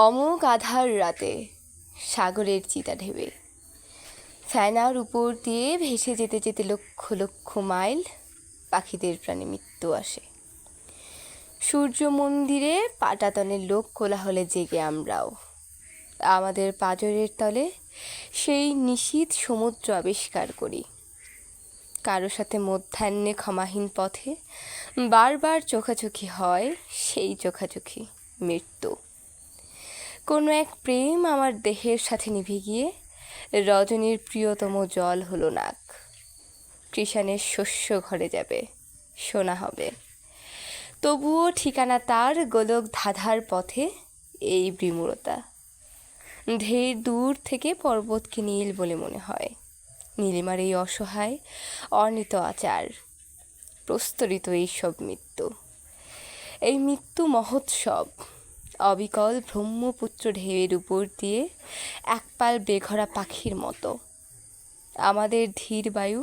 অমোঘ আধার রাতে সাগরের চিতা ঢেবে ফেনার উপর দিয়ে ভেসে যেতে যেতে লক্ষ লক্ষ মাইল পাখিদের প্রাণে মৃত্যু আসে। সূর্য মন্দিরে পাটাতনের লোক কোলাহলে জেগে আমরাও আমাদের পাঁজরের তলে সেই নিশীথ সমুদ্র আবিষ্কার করি। কারো সাথে মধ্যাহ্নে ক্ষমাহীন পথে বারবার চোখাচোখি হয়, সেই চোখাচোখি মৃত্যু। কোনো এক প্রেম আমার দেহের সাথে নিভে গিয়ে রজনীর প্রিয়তম জল হলো নাক। কৃষাণের শস্য ঘরে যাবে, শোনা হবে, তবুও ঠিকানা তার গোলক ধাঁধার পথে এই বিমূঢ়তা। ঢের দূর থেকে পর্বতকে নীল বলে মনে হয়। নীলিমার এই অসহায় অনিত আচার, প্রস্তরিত এইসব মৃত্যু। এই মৃত্যু মহোৎসব অবিকল ব্রহ্মপুত্র ঢেউয়ের উপর দিয়ে একপাল বেঘরা পাখির মতো আমাদের ধীর বায়ু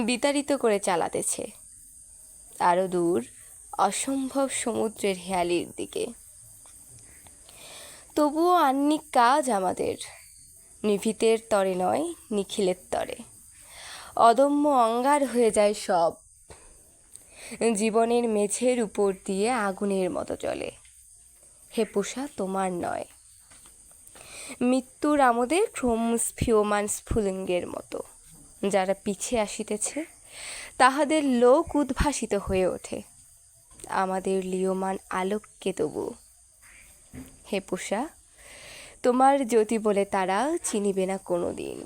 বিতাড়িত করে চালাতেছে আরো দূর অসম্ভব সমুদ্রের হেয়ালির দিকে। তবুও আহ্নিক কাজ আমাদের, নিভৃতের তরে নয়, নিখিলের তরে। অদম্য অঙ্গার হয়ে যায় সব, জীবনের মেঝের উপর দিয়ে আগুনের মতো চলে। হে পোষা তোমার নয়, মৃত্যুর আমোদে ক্রমস্ফীয়মান স্ফুলিঙ্গের মতো যারা পিছে আসিতেছে তাহাদের লোক উদ্ভাসিত হয়ে ওঠে আমাদের লিয়মান আলোককে। তবু হে পোষা তোমার জ্যোতি বলে তারা চিনিবে না কোনো দিন।